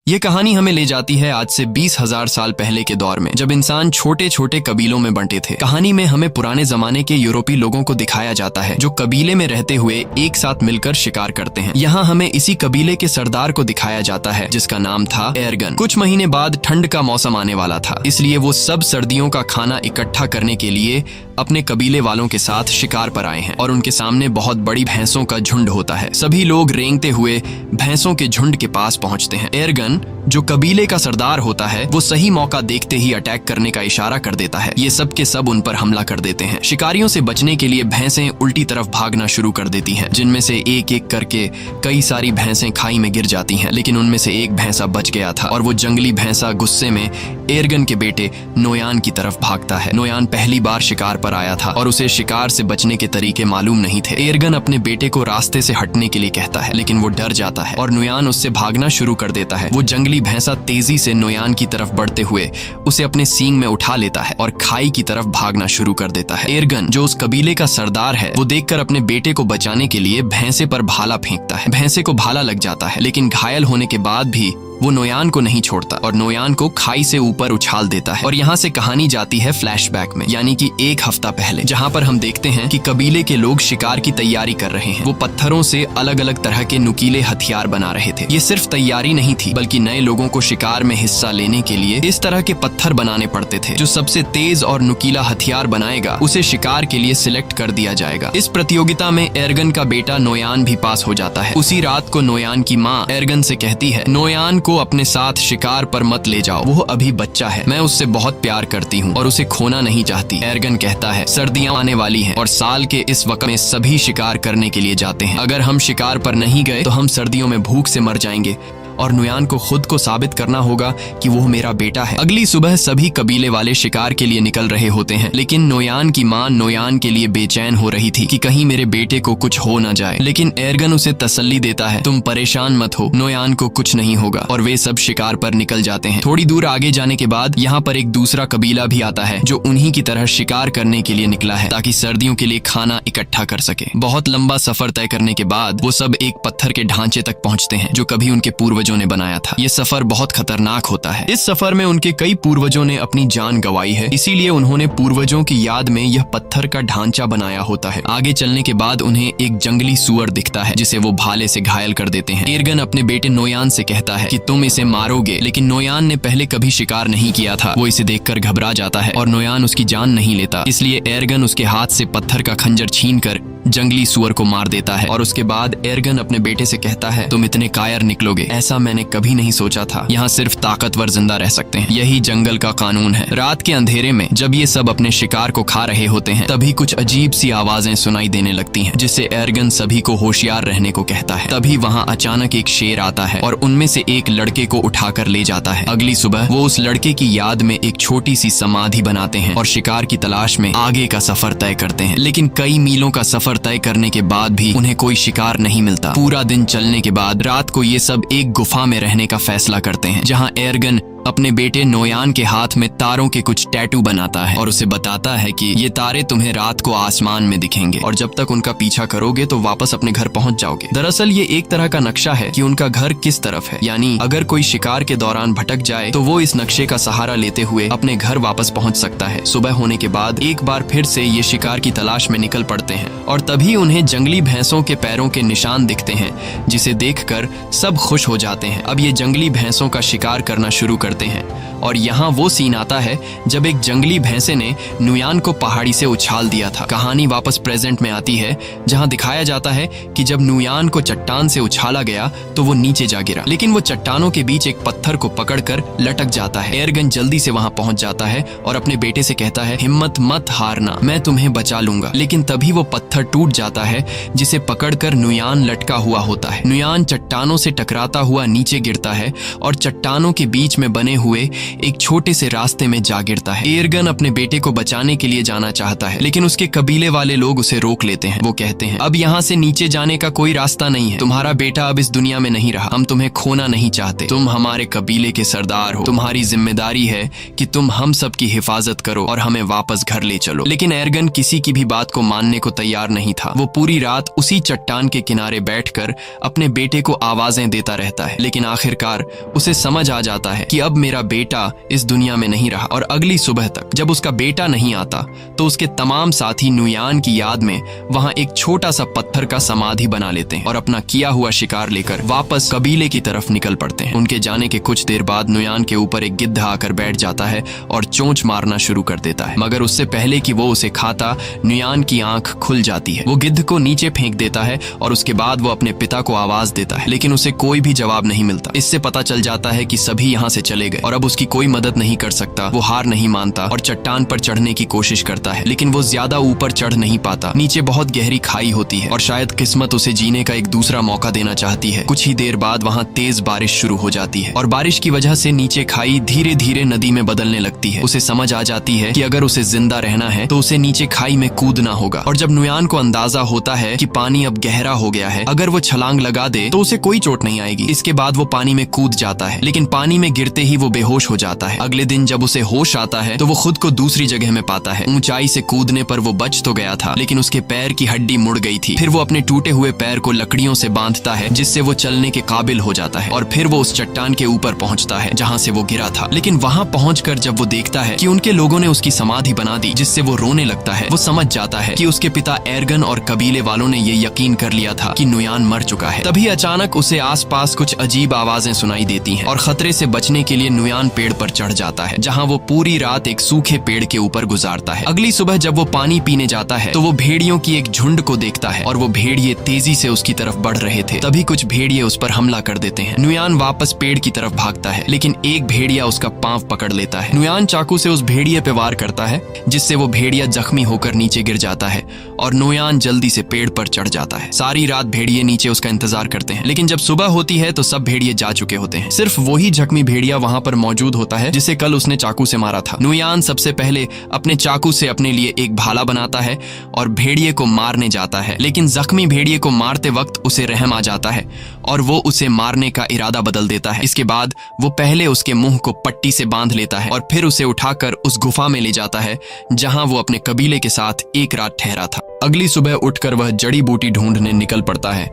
ये कहानी हमें ले जाती है आज से 20,000 साल पहले के दौर में, जब इंसान छोटे छोटे कबीलों में बंटे थे। कहानी में हमें पुराने जमाने के यूरोपीय लोगों को दिखाया जाता है जो कबीले में रहते हुए एक साथ मिलकर शिकार करते हैं। यहाँ हमें इसी कबीले के सरदार को दिखाया जाता है जिसका नाम था एर्गन। कुछ महीने बाद ठंड का मौसम आने वाला था, इसलिए वो सब सर्दियों का खाना इकट्ठा करने के लिए अपने कबीले वालों के साथ शिकार पर आए हैं और उनके सामने बहुत बड़ी भैंसों का झुंड होता है। सभी लोग रेंगते हुए भैंसों के झुंड के पास पहुंचते हैं। एर्गन जो कबीले का सरदार होता है वो सही मौका देखते ही अटैक करने का इशारा कर देता है। ये सब के सब उन पर हमला कर देते हैं। शिकारियों से बचने के लिए भैंसें उल्टी तरफ भागना शुरू कर देती हैं, जिनमें से एक एक करके कई सारी भैंसें खाई में गिर जाती हैं। लेकिन उनमें से एक भैंसा बच गया था और वो जंगली भैंसा गुस्से में एर्गन के बेटे नोयान की तरफ भागता है। नोयान पहली बार शिकार पर आया था और उसे शिकार से बचने के तरीके मालूम नहीं थे। एर्गन अपने बेटे को रास्ते से हटने के लिए कहता है, लेकिन वो डर जाता है और नोयान उससे भागना शुरू कर देता है। वो जंगली भैंसा तेजी से नोयान की तरफ बढ़ते हुए उसे अपने सींग में उठा लेता है और खाई की तरफ भागना शुरू कर देता है। एर्गन जो उस कबीले का सरदार है वो देखकर अपने बेटे को बचाने के लिए भैंसे पर भाला फेंकता है। भैंसे को भाला लग जाता है, लेकिन घायल होने के बाद भी वो नोयान को नहीं छोड़ता और नोयान को खाई से ऊपर उछाल देता है। और यहाँ से कहानी जाती है फ्लैशबैक में, यानी कि एक हफ्ता पहले, जहाँ पर हम देखते हैं कि कबीले के लोग शिकार की तैयारी कर रहे हैं। वो पत्थरों से अलग अलग तरह के नुकीले हथियार बना रहे थे। ये सिर्फ तैयारी नहीं थी, बल्कि नए लोगों को शिकार में हिस्सा लेने के लिए इस तरह के पत्थर बनाने पड़ते थे। जो सबसे तेज और नुकीला हथियार बनाएगा उसे शिकार के लिए सिलेक्ट कर दिया जाएगा। इस प्रतियोगिता में एर्गन का बेटा नोयान भी पास हो जाता है। उसी रात को नोयान की माँ एर्गन से कहती है, नोयान को अपने साथ शिकार पर मत ले जाओ, वो अभी बच्चा है, मैं उससे बहुत प्यार करती हूँ और उसे खोना नहीं चाहती। एर्गन कहता है, सर्दियां आने वाली हैं और साल के इस वक्त में सभी शिकार करने के लिए जाते हैं। अगर हम शिकार पर नहीं गए तो हम सर्दियों में भूख से मर जाएंगे और नोयान को खुद को साबित करना होगा कि वो मेरा बेटा है। अगली सुबह सभी कबीले वाले शिकार के लिए निकल रहे होते हैं, लेकिन नोयान की माँ नोयान के लिए बेचैन हो रही थी कि कहीं मेरे बेटे को कुछ हो ना जाए। लेकिन एर्गन उसे तसल्ली देता है, तुम परेशान मत हो, नोयान को कुछ नहीं होगा। और वे सब शिकार पर निकल जाते हैं। थोड़ी दूर आगे जाने के बाद यहाँ पर एक दूसरा कबीला भी आता है जो उन्हीं की तरह शिकार करने के लिए निकला है ताकि सर्दियों के लिए खाना इकट्ठा कर सके। बहुत लंबा सफर तय करने के बाद वो सब एक पत्थर के ढांचे तक पहुँचते हैं जो कभी उनके पूर्वजों ने बनाया था। ये सफर बहुत खतरनाक होता है। इस सफर में उनके कई पूर्वजों ने अपनी जान गंवाई है, इसीलिए उन्होंने पूर्वजों की याद में यह पत्थर का ढांचा बनाया होता है। आगे चलने के बाद उन्हें एक जंगली सुअर दिखता है जिसे वो भाले से घायल कर देते हैं। एर्गन अपने बेटे नोयान से कहता है कि तुम इसे मारोगे, लेकिन नोयान ने पहले कभी शिकार नहीं किया था। वो इसे देखकर घबरा जाता है और नोयान उसकी जान नहीं लेता, इसलिए एर्गन उसके हाथ से पत्थर का खंजर छीनकर जंगली सुअर को मार देता है। और उसके बाद एर्गन अपने बेटे से कहता है, तुम इतने कायर निकलोगे, ऐसा मैंने कभी नहीं सोचा था। यहाँ सिर्फ ताकतवर जिंदा रह सकते हैं, यही जंगल का कानून है। रात के अंधेरे में जब ये सब अपने शिकार को खा रहे होते हैं, तभी कुछ अजीब सी आवाजें सुनाई देने लगती हैं, जिससे एर्गन सभी को होशियार रहने को कहता है। तभी वहाँ अचानक एक शेर आता है और उनमें से एक लड़के को उठाकर ले जाता है। अगली सुबह वो उस लड़के की याद में एक छोटी सी समाधि बनाते हैं और शिकार की तलाश में आगे का सफर तय करते हैं। लेकिन कई मीलों का सफर तय करने के बाद भी उन्हें कोई शिकार नहीं मिलता। पूरा दिन चलने के बाद रात को ये सब एक गुफा में रहने का फैसला करते हैं, जहाँ एर्गन अपने बेटे नोयान के हाथ में तारों के कुछ टैटू बनाता है और उसे बताता है कि ये तारे तुम्हें रात को आसमान में दिखेंगे और जब तक उनका पीछा करोगे तो वापस अपने घर पहुंच जाओगे। दरअसल ये एक तरह का नक्शा है कि उनका घर किस तरफ है, यानी अगर कोई शिकार के दौरान भटक जाए तो वो इस नक्शे का सहारा लेते हुए अपने घर वापस पहुंच सकता है। सुबह होने के बाद एक बार फिर से ये शिकार की तलाश में निकल पड़ते हैं और तभी उन्हें जंगली भैंसों के पैरों के निशान दिखते हैं, जिसे देखकर सब खुश हो जाते हैं। अब ये जंगली भैंसों का शिकार करना शुरू करते हैं और यहाँ वो सीन आता है जब एक जंगली भैंसे ने नोयान को पहाड़ी से उछाल दिया था। कहानी वापस प्रेजेंट में आती है, जहाँ दिखाया जाता है कि जब नोयान को चट्टान से उछाला गया तो वो नीचे जा गिरा, लेकिन वो चट्टानों के बीच एक पत्थर को पकड़कर लटक जाता है। एर्गन जल्दी से वहाँ पहुँच जाता है और अपने बेटे से कहता है, हिम्मत मत हारना, मैं तुम्हें बचा लूंगा। लेकिन तभी वो पत्थर टूट जाता है जिसे पकड़कर नोयान लटका हुआ होता है। नोयान चट्टानों से टकराता हुआ नीचे गिरता है और चट्टानों के बीच में बने बने हुए एक छोटे से रास्ते में जा गिरता है। एर्गन अपने बेटे को बचाने के लिए जाना चाहता है, लेकिन उसके कबीले वाले लोग उसे रोक लेते हैं। वो कहते हैं, अब यहाँ से नीचे जाने का कोई रास्ता नहीं है। तुम्हारा बेटा अब इस दुनिया में नहीं रहा। हम तुम्हें खोना नहीं चाहते। तुम हमारे कबीले के सरदार हो। तुम्हारी जिम्मेदारी है कि तुम हम सब की हिफाजत करो और हमें वापस घर ले चलो। लेकिन एर्गन किसी की भी बात को मानने को तैयार नहीं था। वो पूरी रात उसी चट्टान के किनारे बैठकर अपने बेटे को आवाजें देता रहता है, लेकिन आखिरकार उसे समझ आ जाता है कि अब मेरा बेटा इस दुनिया में नहीं रहा। और अगली सुबह तक जब उसका बेटा नहीं आता तो उसके तमाम साथी नुयान की याद में वहां एक छोटा सा पत्थर का समाधि बना लेते हैं और अपना किया हुआ शिकार लेकर वापस कबीले की तरफ निकल पड़ते हैं। उनके जाने के कुछ देर बाद नुयान के ऊपर एक गिद्ध आकर बैठ जाता है और चोंच मारना शुरू कर देता है, मगर उससे पहले कि वो उसे खाता नुयान की आंख खुल जाती है। वो गिद्ध को नीचे फेंक देता है और उसके बाद वो अपने पिता को आवाज देता है, लेकिन उसे कोई भी जवाब नहीं मिलता। इससे पता चल जाता है कि सभी यहाँ से चले गए और अब उसकी कोई मदद नहीं कर सकता। वो हार नहीं मानता और चट्टान पर चढ़ने की कोशिश करता है, लेकिन वो ज्यादा ऊपर चढ़ नहीं पाता। नीचे बहुत गहरी खाई होती है और शायद किस्मत उसे जीने का एक दूसरा मौका देना चाहती है। कुछ ही देर बाद वहाँ तेज बारिश शुरू हो जाती है और बारिश की वजह से नीचे खाई धीरे धीरे नदी में बदलने लगती है। उसे समझ आ जाती है कि अगर उसे जिंदा रहना है तो उसे नीचे खाई में कूदना होगा। और जब नुयान को अंदाजा होता है कि पानी अब गहरा हो गया है, अगर वो छलांग लगा दे तो उसे कोई चोट नहीं आएगी। इसके बाद वो पानी में कूद जाता है, लेकिन पानी में गिरते ही वो बेहोश हो जाता है। अगले दिन जब उसे होश आता है तो वो खुद को दूसरी जगह में पाता है। ऊंचाई से कूदने पर वो बच तो गया था, लेकिन उसके पैर की हड्डी मुड़ गई थी। फिर वो अपने टूटे हुए पैर को लकड़ियों से बांधता है, जिससे वो चलने के काबिल हो जाता है। और फिर वो उस चट्टान के ऊपर पहुंचता है जहां से वो गिरा था। लेकिन वहां पहुंचकर जब वो देखता है कि उनके लोगों ने उसकी समाधि बना दी, जिससे वो रोने लगता है, वो समझ जाता है कि उसके पिता एर्गन और कबीले वालों ने ये यकीन कर लिया था कि नुयान मर चुका है। तभी अचानक उसे आसपास कुछ अजीब आवाजें सुनाई देती हैं और खतरे से बचने के लिए नुयान पेड़ पर चढ़ जाता है, जहां वो पूरी रात एक सूखे पेड़ के ऊपर गुजारता है। अगली सुबह जब वो पानी पीने जाता है तो वो भेड़ियों की एक झुंड को देखता है और वो भेड़िए तेजी से उसकी तरफ बढ़ रहे थे। तभी कुछ भेड़िए उस पर हमला कर देते हैं। नुयान वापस पेड़ की तरफ भागता है, लेकिन एक भेड़िया उसका पांव पकड़ लेता है। नुयान चाकू से उस भेड़िए पे वार करता है, जिससे वो भेड़िया जख्मी होकर नीचे गिर जाता है और नुयान जल्दी से पेड़ पर चढ़ जाता है। सारी रात भेड़िए नीचे उसका इंतजार करते हैं, लेकिन जब सुबह होती है तो सब भेड़िए जा चुके होते हैं। सिर्फ वही जख्मी भेड़िया वहां पर मौजूद होता है जिसे कल उसने चाकू से मारा था। नुयान सबसे पहले अपने चाकू से अपने लिए एक भाला बनाता है और भेड़िए को मारने जाता है, लेकिन जख्मी भेड़िए को मारते वक्त उसे रहम आ जाता है और वो उसे मारने का इरादा बदल देता है। इसके बाद वो पहले उसके मुंह को पट्टी से बांध लेता है और फिर उसे उठाकर उस गुफा में ले जाता है जहां वो अपने कबीले के साथ एक रात ठहरा था। अगली सुबह उठकर वह जड़ी बूटी ढूंढने निकल पड़ता है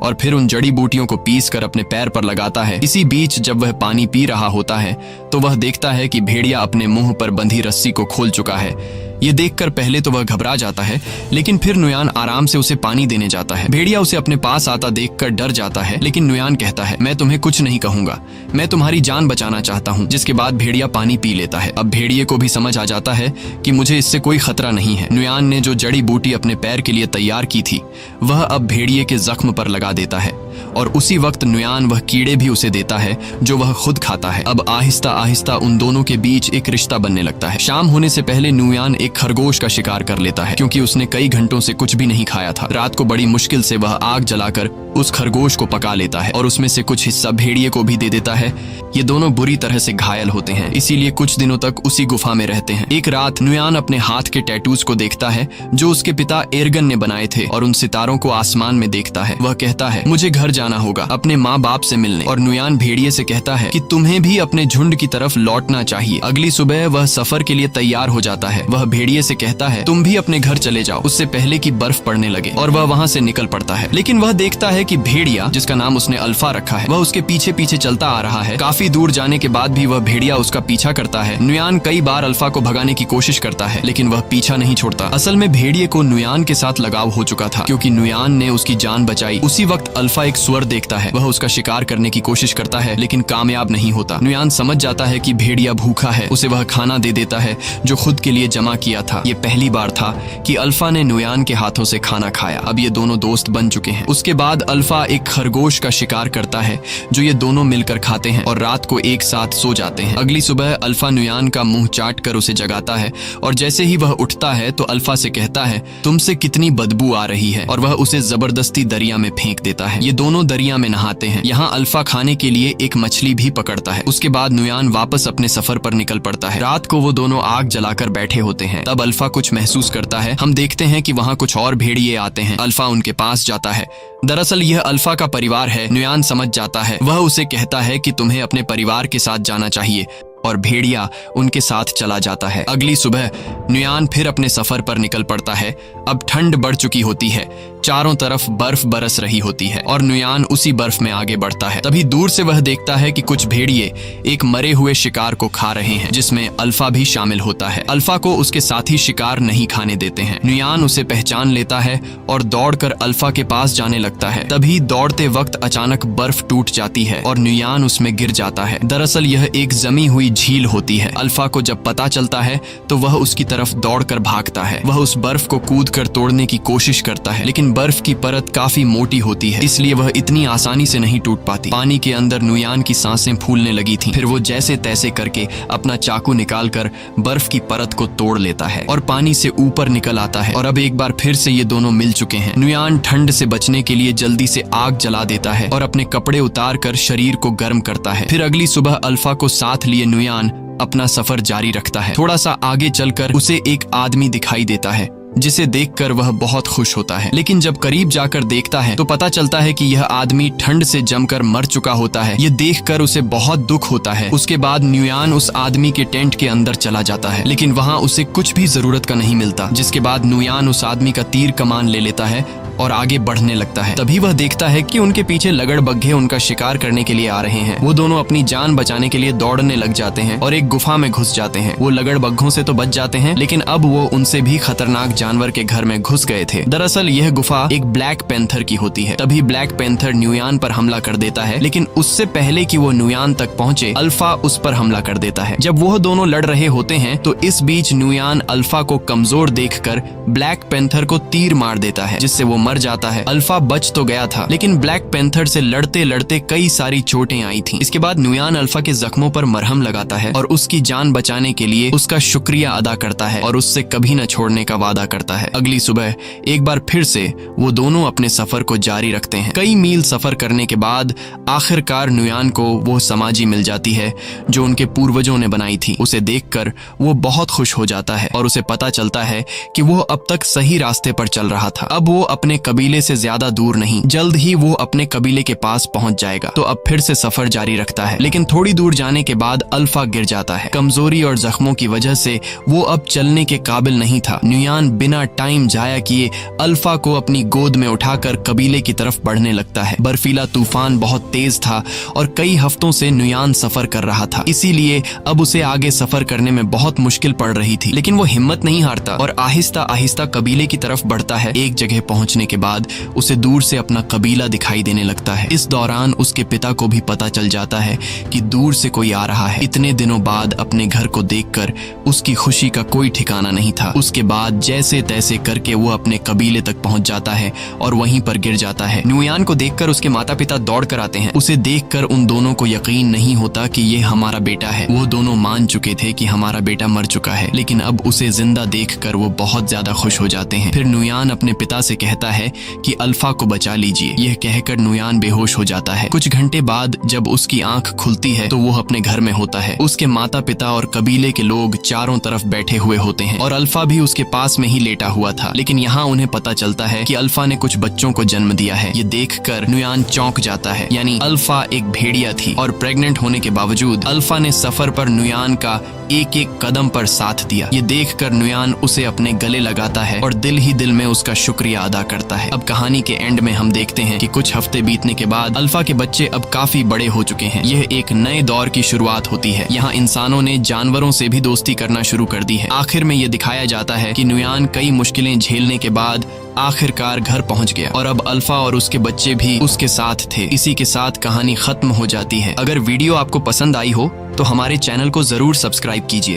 और फिर उन जड़ी बूटियों को पीस कर अपने पैर पर लगाता है। इसी बीच जब वह पानी पी रहा होता है तो वह देखता है कि भेड़िया अपने मुंह पर बंधी रस्सी को खोल चुका है। ये देखकर पहले तो वह घबरा जाता है, लेकिन फिर नुयान आराम से उसे पानी देने जाता है। भेड़िया उसे अपने पास आता देखकर डर जाता है, लेकिन नुयान कहता है, मैं तुम्हें कुछ नहीं कहूंगा, मैं तुम्हारी जान बचाना चाहता हूँ। जिसके बाद भेड़िया पानी पी लेता है। अब भेड़िए को भी समझ आ जाता है कि मुझे इससे कोई खतरा नहीं है। नुयान ने जो जड़ी बूटी अपने पैर के लिए तैयार की थी वह अब भेड़िए के जख्म पर लगा देता है और उसी वक्त नुयान वह कीड़े भी उसे देता है जो वह खुद खाता है। अब आहिस्ता आहिस्ता उन दोनों के बीच एक रिश्ता बनने लगता है। शाम होने से पहले नुयान एक खरगोश का शिकार कर लेता है, क्योंकि उसने कई घंटों से कुछ भी नहीं खाया था। रात को बड़ी मुश्किल से वह आग जलाकर उस खरगोश को पका लेता है और उसमें से कुछ हिस्सा भेड़िए को भी दे देता है। ये दोनों बुरी तरह से घायल होते हैं, इसीलिए कुछ दिनों तक उसी गुफा में रहते हैं। एक रात नुयान अपने हाथ के टैटूज को देखता है जो उसके पिता एर्गन ने बनाए थे और उन सितारों को आसमान में देखता है। वह कहता है, मुझे घर जाना होगा अपने माँ बाप से मिलने। और नुयान भेड़िए से कहता है कि तुम्हें भी अपने झुंड की तरफ लौटना चाहिए। अगली सुबह वह सफर के लिए तैयार हो जाता है। वह भेड़िए से कहता है, तुम भी अपने घर चले जाओ उससे पहले कि बर्फ पड़ने लगे। और वह वहाँ से निकल पड़ता है, लेकिन वह देखता है कि भेड़िया, जिसका नाम उसने अल्फा रखा है, वह उसके पीछे पीछे चलता आ रहा है। काफी दूर जाने के बाद भी वह भेड़िया उसका पीछा करता है। नुयान कई बार अल्फा को भगाने की कोशिश करता है, लेकिन वह पीछा नहीं छोड़ता। असल में भेड़िए को नुयान के साथ लगाव हो चुका था, क्योंकि नुयान ने उसकी जान बचाई। उसी वक्त अल्फा एक सुअर देखता है। वह उसका शिकार करने की कोशिश करता है, लेकिन कामयाब नहीं होता। नुयान समझ जाता है कि भेड़िया भूखा है। उसे वह खाना दे देता है जो खुद के लिए जमा किया था। ये पहली बार था कि अल्फा ने नुयान के हाथों से खाना खाया। अब ये दोनों दोस्त बन चुके हैं। उसके बाद अल्फा एक खरगोश का शिकार करता है जो ये दोनों मिलकर खाते हैं और रात रात को एक साथ सो जाते हैं। अगली सुबह अल्फा नुयान का मुंह चाट कर उसे जगाता है और जैसे ही वह उठता है तो अल्फा से कहता है, तुमसे कितनी बदबू आ रही है, और वह उसे जबरदस्ती दरिया में फेंक देता है। ये दोनों दरिया में नहाते हैं। यहाँ अल्फा खाने के लिए एक मछली भी पकड़ता है। उसके बाद नुयान वापस अपने सफर पर निकल पड़ता है। रात को वो दोनों आग जलाकर बैठे होते हैं। तब अल्फा कुछ महसूस करता है। हम देखते हैं कि वहाँ कुछ और भेड़िए आते हैं। अल्फा उनके पास जाता है। दरअसल यह अल्फा का परिवार है। नुयान समझ जाता है। वह उसे कहता है कि तुम्हें अपने परिवार के साथ जाना चाहिए, और भेड़िया उनके साथ चला जाता है। अगली सुबह नुयान फिर अपने सफर पर निकल पड़ता है। अब ठंड बढ़ चुकी होती है। चारों तरफ बर्फ बरस रही होती है और नुयान उसी बर्फ में आगे बढ़ता है। तभी दूर से वह देखता है कि कुछ भेड़िए एक मरे हुए शिकार को खा रहे हैं, जिसमें अल्फा भी शामिल होता है। अल्फा को उसके साथी शिकार नहीं खाने देते हैं। नुयान उसे पहचान लेता है और दौड़कर अल्फा के पास जाने लगता है। तभी दौड़ते वक्त अचानक बर्फ टूट जाती है और नुयान उसमें गिर जाता है। दरअसल यह एक जमी हुई झील होती है। अल्फा को जब पता चलता है तो वह उसकी तरफ दौड़कर भागता है। वह उस बर्फ को कूदकर तोड़ने की कोशिश करता है, लेकिन बर्फ की परत काफी मोटी होती है, इसलिए वह इतनी आसानी से नहीं टूट पाती। पानी के अंदर नुयान की सांसें फूलने लगी थीं। फिर वो जैसे तैसे करके अपना चाकू निकालकर बर्फ की परत को तोड़ लेता है और पानी से ऊपर निकल आता है। और अब एक बार फिर से ये दोनों मिल चुके हैं। नुयान ठंड से बचने के लिए जल्दी से आग जला देता है और अपने कपड़े उतार कर शरीर को गर्म करता है। फिर अगली सुबह अल्फा को साथ लिए नुयान अपना सफर जारी रखता है। थोड़ा सा आगे चलकर उसे एक आदमी दिखाई देता है, जिसे देखकर वह बहुत खुश होता है। लेकिन जब करीब जाकर देखता है तो पता चलता है कि यह आदमी ठंड से जमकर मर चुका होता है। ये देखकर उसे बहुत दुख होता है। उसके बाद नुयान उस आदमी के टेंट के अंदर चला जाता है, लेकिन वहाँ उसे कुछ भी जरूरत का नहीं मिलता। जिसके बाद नुयान उस आदमी का तीर कमान ले लेता है और आगे बढ़ने लगता है। तभी वह देखता है कि उनके पीछे लगड़बग्घे उनका शिकार करने के लिए आ रहे हैं। वो दोनों अपनी जान बचाने के लिए दौड़ने लग जाते हैं और एक गुफा में घुस जाते हैं। वो लगड़बग्घों से तो बच जाते हैं, लेकिन अब वो उनसे भी खतरनाक जानवर के घर में घुस गए थे। दरअसल यह गुफा एक ब्लैक पैंथर की होती है। तभी ब्लैक पैंथर नुयान पर हमला कर देता है, लेकिन उससे पहले कि वो नुयान तक पहुंचे अल्फा उस पर हमला कर देता है। जब वो दोनों लड़ रहे होते हैं तो इस बीच नुयान अल्फा को कमजोर देखकर ब्लैक पैंथर को तीर मार देता है, जिससे वो मर जाता है। अल्फा बच तो गया था, लेकिन ब्लैक पैंथर से लड़ते लड़ते कई सारी चोटें आई थीं। इसके बाद नुयान अल्फा के जख्मों पर मरहम लगाता है और उसकी जान बचाने के लिए उसका शुक्रिया अदा करता है और उससे कभी न छोड़ने का वादा करता है। अगली सुबह एक बार फिर से वो दोनों अपने सफर को जारी रखते हैं। कई मील सफर करने के बाद आखिरकार नुयान को वो समाधि मिल जाती है जो उनके पूर्वजों ने बनाई थी। उसे देखकर वो बहुत खुश हो जाता है और उसे पता चलता है कि वो अब तक सही रास्ते पर चल रहा था। अब वो अपने कबीले से ज्यादा दूर नहीं, जल्द ही वो अपने कबीले के पास पहुंच जाएगा। तो अब फिर से सफर जारी रखता है, लेकिन थोड़ी दूर जाने के बाद अल्फा गिर जाता है। कमजोरी और जख्मों की वजह से वो अब चलने के काबिल नहीं था। नुयान बिना टाइम जाया किए अल्फा को अपनी गोद में उठाकर कबीले की तरफ बढ़ने लगता है। बर्फीला तूफान बहुत तेज था और कई हफ्तों से नुयान सफर कर रहा था, इसीलिए अब उसे आगे सफर करने में बहुत मुश्किल पड़ रही थी। लेकिन वो हिम्मत नहीं हारता और आहिस्ता आहिस्ता कबीले की तरफ बढ़ता है। एक जगह पहुंचने के बाद उसे दूर से अपना कबीला दिखाई देने लगता है। इस दौरान उसके पिता को भी पता चल जाता है कि दूर से कोई आ रहा है। इतने दिनों बाद अपने घर को देखकर उसकी खुशी का कोई ठिकाना नहीं था। उसके बाद जैसे तैसे करके वो अपने कबीले तक पहुंच जाता है और वहीं पर गिर जाता है। नुयान को देखकर उसके माता पिता दौड़ कर आते हैं। उसे देखकर उन दोनों को यकीन नहीं होता कि ये हमारा बेटा है। वो दोनों मान चुके थे कि हमारा बेटा मर चुका है, लेकिन अब उसे जिंदा देखकर वो बहुत ज्यादा खुश हो जाते हैं। फिर नुयान अपने पिता से कहता है कि अल्फा को बचा लीजिए। यह कहकर नुयान बेहोश हो जाता है। कुछ घंटे बाद जब उसकी आंख खुलती है तो वो अपने घर में होता है। उसके माता पिता और कबीले के लोग चारों तरफ बैठे हुए होते हैं और अल्फा भी उसके पास में ही लेटा हुआ था। लेकिन यहाँ उन्हें पता चलता है कि अल्फा ने कुछ बच्चों को जन्म दिया है। ये देखकर नुयान चौंक जाता है। यानी अल्फा एक भेड़िया थी और प्रेग्नेंट होने के बावजूद अल्फा ने सफर पर नुयान का एक एक कदम पर साथ दिया। ये देखकर नुयान उसे अपने गले लगाता है और दिल ही दिल में उसका शुक्रिया अदा करता है। अब कहानी के एंड में हम देखते हैं कि कुछ हफ्ते बीतने के बाद अल्फा के बच्चे अब काफी बड़े हो चुके हैं। यह एक नए दौर की शुरुआत होती है। यहाँ इंसानों ने जानवरों से भी दोस्ती करना शुरू कर दी है। आखिर में ये दिखाया जाता है कि नुयान कई मुश्किलें झेलने के बाद आखिरकार घर पहुंच गया और अब अल्फा और उसके बच्चे भी उसके साथ थे। इसी के साथ कहानी खत्म हो जाती है। अगर वीडियो आपको पसंद आई हो तो हमारे चैनल को जरूर सब्सक्राइब कीजिए।